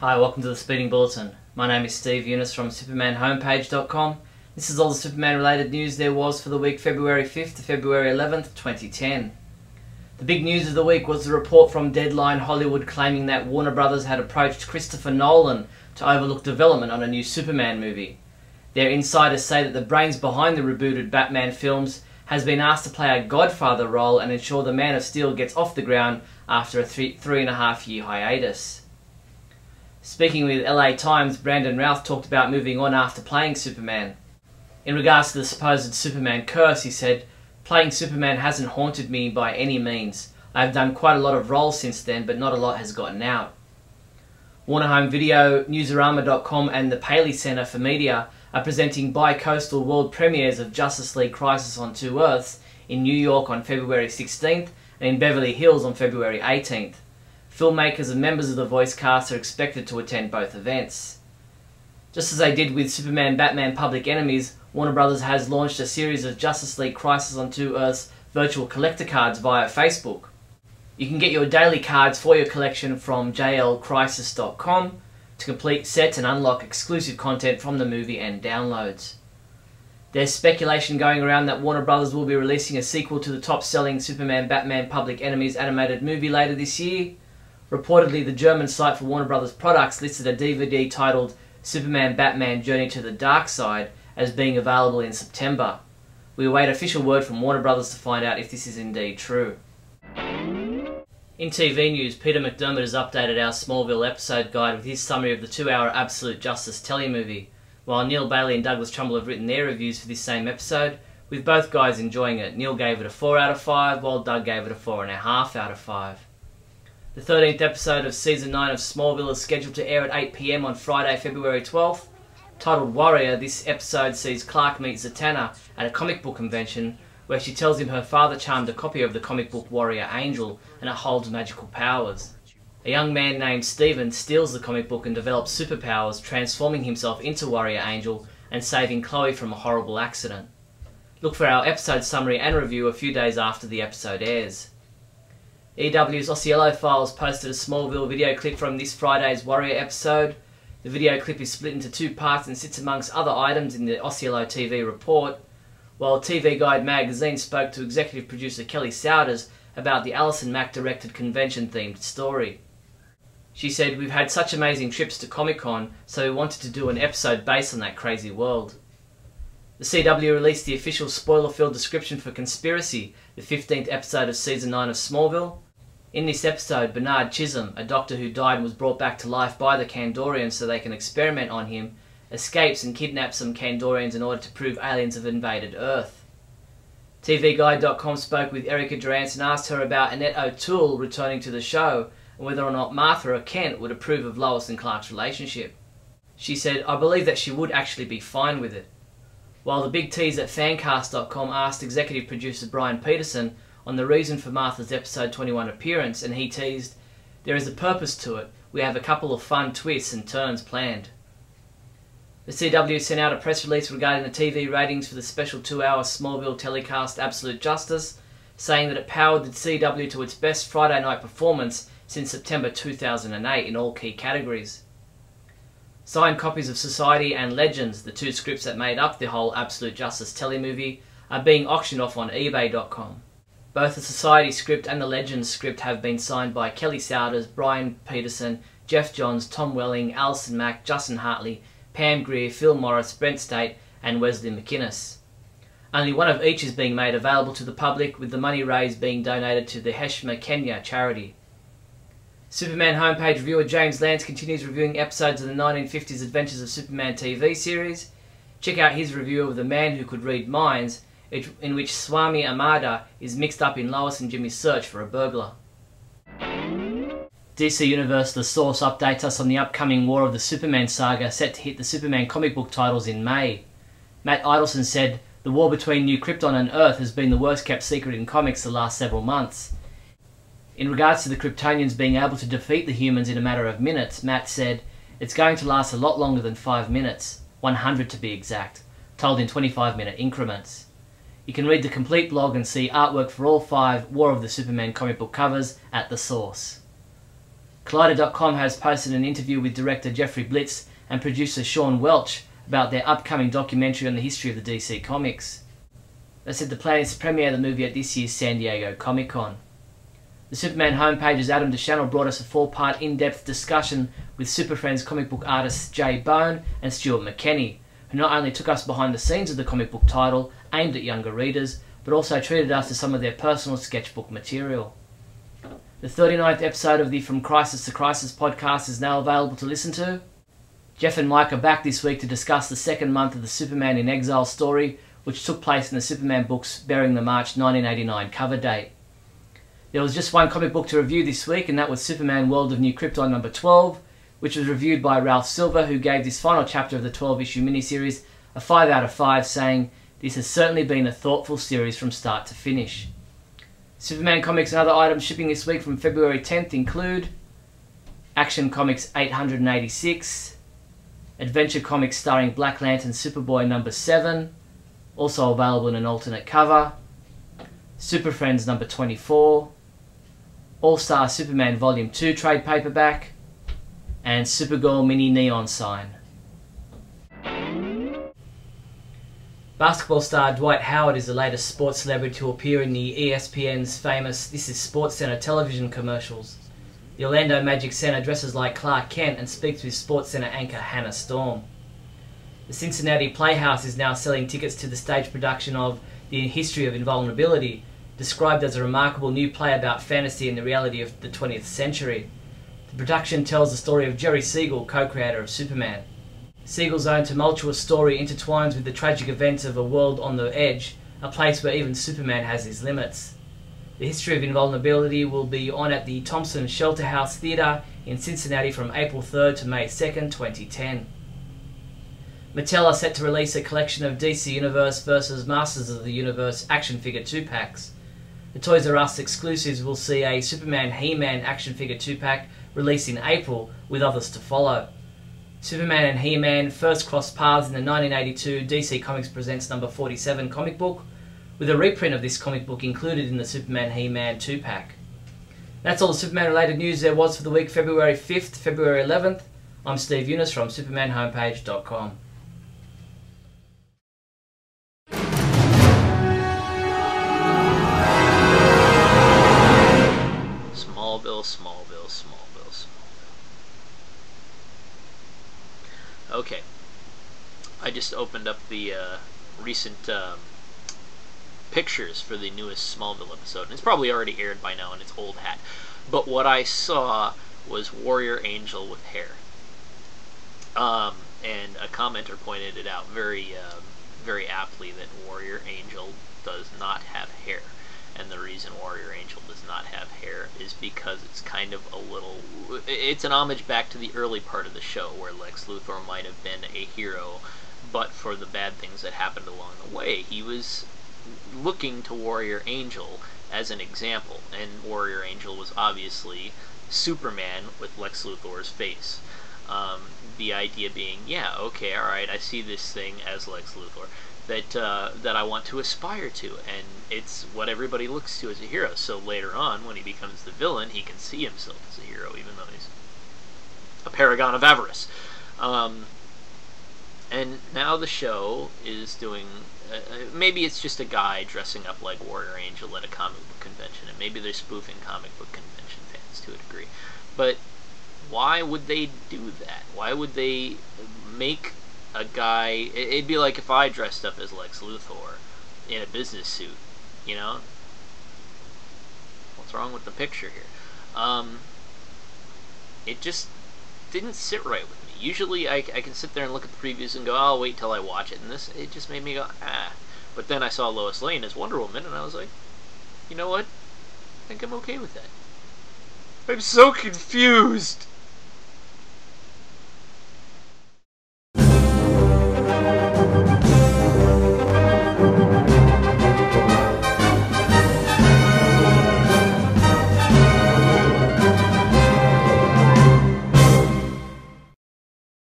Hi, welcome to the Speeding Bulletin. My name is Steve Younis from supermanhomepage.com. This is all the Superman related news there was for the week February 5th to February 11th, 2010. The big news of the week was the report from Deadline Hollywood claiming that Warner Brothers had approached Christopher Nolan to overlook development on a new Superman movie. Their insiders say that the brains behind the rebooted Batman films has been asked to play a godfather role and ensure the Man of Steel gets off the ground after a 3.5-year hiatus. Speaking with LA Times, Brandon Routh talked about moving on after playing Superman. In regards to the supposed Superman curse, he said, "Playing Superman hasn't haunted me by any means. I have done quite a lot of roles since then, but not a lot has gotten out." Warner Home Video, Newsarama.com and the Paley Center for Media are presenting bi-coastal world premieres of Justice League Crisis on Two Earths in New York on February 16th and in Beverly Hills on February 18th. Filmmakers and members of the voice cast are expected to attend both events. Just as they did with Superman Batman Public Enemies, Warner Brothers has launched a series of Justice League Crisis on Two Earths virtual collector cards via Facebook. You can get your daily cards for your collection from jlcrisis.com to complete sets and unlock exclusive content from the movie and downloads. There's speculation going around that Warner Brothers will be releasing a sequel to the top-selling Superman Batman Public Enemies animated movie later this year. Reportedly, the German site for Warner Brothers products listed a DVD titled Superman Batman Journey to the Dark Side as being available in September. We await official word from Warner Brothers to find out if this is indeed true. In TV news, Peter McDermott has updated our Smallville episode guide with his summary of the 2-hour Absolute Justice telemovie, while Neal Bailey and Douglas Trumbull have written their reviews for this same episode, with both guys enjoying it. Neal gave it a 4 out of 5, while Doug gave it a 4.5 out of 5. The 13th episode of Season 9 of Smallville is scheduled to air at 8 PM on Friday, February 12th. Titled Warrior, this episode sees Clark meet Zatanna at a comic book convention where she tells him her father charmed a copy of the comic book Warrior Angel and it holds magical powers. A young man named Steven steals the comic book and develops superpowers, transforming himself into Warrior Angel and saving Chloe from a horrible accident. Look for our episode summary and review a few days after the episode airs. EW's Osceola Files posted a Smallville video clip from this Friday's Warrior episode. The video clip is split into 2 parts and sits amongst other items in the Osceola TV report, while TV Guide magazine spoke to executive producer Kelly Souders about the Allison Mack directed convention-themed story. She said, "We've had such amazing trips to Comic-Con, so we wanted to do an episode based on that crazy world." The CW released the official spoiler-filled description for Conspiracy, the 15th episode of Season 9 of Smallville. In this episode, Bernard Chisholm, a doctor who died and was brought back to life by the Kandorians so they can experiment on him, escapes and kidnaps some Kandorians in order to prove aliens have invaded Earth. TVGuide.com spoke with Erica Durance and asked her about Annette O'Toole returning to the show and whether or not Martha or Kent would approve of Lois and Clark's relationship. She said, "I believe that she would actually be fine with it." While the big tease at Fancast.com asked executive producer Brian Peterson on the reason for Martha's episode 21 appearance, and he teased, "There is a purpose to it. We have a couple of fun twists and turns planned." The CW sent out a press release regarding the TV ratings for the special 2-hour Smallville telecast Absolute Justice, saying that it powered the CW to its best Friday night performance since September 2008 in all key categories. Signed copies of Society and Legends, the 2 scripts that made up the whole Absolute Justice telemovie, are being auctioned off on eBay.com. Both the Society script and the Legends script have been signed by Kelly Souders, Brian Peterson, Jeff Johns, Tom Welling, Allison Mack, Justin Hartley, Pam Grier, Phil Morris, Brent State and Wesley McInnes. Only one of each is being made available to the public, with the money raised being donated to the Heshma Kenya charity. Superman homepage reviewer James Lance continues reviewing episodes of the 1950s Adventures of Superman TV series. Check out his review of The Man Who Could Read Minds, in which Swami Amada is mixed up in Lois and Jimmy's search for a burglar. DC Universe The Source updates us on the upcoming War of the Superman saga set to hit the Superman comic book titles in May. Matt Idelson said, "The war between New Krypton and Earth has been the worst kept secret in comics the last several months." In regards to the Kryptonians being able to defeat the humans in a matter of minutes, Matt said, "It's going to last a lot longer than 5 minutes, 100 to be exact, told in 25-minute increments." You can read the complete blog and see artwork for all 5 War of the Superman comic book covers at The Source. Collider.com has posted an interview with director Jeffrey Blitz and producer Sean Welch about their upcoming documentary on the history of the DC Comics. They said the plan is to premiere the movie at this year's San Diego Comic-Con. The Superman homepage's Adam DeChannel brought us a 4-part in-depth discussion with Super Friends comic book artists Jay Bone and Stuart McKenney, who not only took us behind the scenes of the comic book title aimed at younger readers, but also treated us to some of their personal sketchbook material. The 39th episode of the From Crisis to Crisis podcast is now available to listen to. Jeff and Mike are back this week to discuss the second month of the Superman in Exile story, which took place in the Superman books bearing the March 1989 cover date. There was just one comic book to review this week, and that was Superman World of New Krypton number 12, which was reviewed by Ralph Silver, who gave this final chapter of the 12-issue miniseries a 5 out of 5, saying, "This has certainly been a thoughtful series from start to finish." Superman comics and other items shipping this week from February 10th include Action Comics 886, Adventure Comics starring Black Lantern Superboy number 7, also available in an alternate cover, Super Friends number 24, All-Star Superman Volume 2 trade paperback, and Supergirl Mini Neon Sign. Basketball star Dwight Howard is the latest sports celebrity to appear in the ESPN's famous This Is SportsCenter television commercials. The Orlando Magic center dresses like Clark Kent and speaks with SportsCenter anchor Hannah Storm. The Cincinnati Playhouse is now selling tickets to the stage production of The History of Invulnerability, described as a remarkable new play about fantasy and the reality of the 20th century. The production tells the story of Jerry Siegel, co-creator of Superman. Siegel's own tumultuous story intertwines with the tragic events of a world on the edge, a place where even Superman has his limits. The History of Invulnerability will be on at the Thompson Shelter House Theatre in Cincinnati from April 3rd to May 2nd, 2010. Mattel are set to release a collection of DC Universe vs. Masters of the Universe action figure 2-packs. The Toys R Us exclusives will see a Superman He-Man action figure 2-pack released in April, with others to follow. Superman and He-Man first crossed paths in the 1982 DC Comics Presents number 47 comic book, with a reprint of this comic book included in the Superman He-Man 2-pack. That's all the Superman related news there was for the week February 5th to February 11th. I'm Steve Younis from SupermanHomepage.com. Smallville. Okay, I just opened up the recent pictures for the newest Smallville episode, and it's probably already aired by now in its old hat, but what I saw was Warrior Angel with hair. And a commenter pointed it out very aptly that Warrior Angel does not have hair. And the reason Warrior Angel does not have hair is because it's kind of it's an homage back to the early part of the show where Lex Luthor might have been a hero, but for the bad things that happened along the way. He was looking to Warrior Angel as an example, and Warrior Angel was obviously Superman with Lex Luthor's face. The idea being, yeah, okay, alright, I see this thing as Lex Luthor that I want to aspire to, and it's what everybody looks to as a hero. So later on, when he becomes the villain, he can see himself as a hero, even though he's a paragon of avarice. And now the show is doing, maybe it's just a guy dressing up like Warrior Angel at a comic book convention, and maybe they're spoofing comic book convention fans to a degree. But why would they do that? Why would they make a guy... It'd be like if I dressed up as Lex Luthor in a business suit, you know? What's wrong with the picture here? It just didn't sit right with me. Usually I can sit there and look at the previews and go, oh, I'll wait till I watch it, and this, it just made me go, ah. But then I saw Lois Lane as Wonder Woman, and I was like, you know what? I think I'm okay with that. I'm so confused!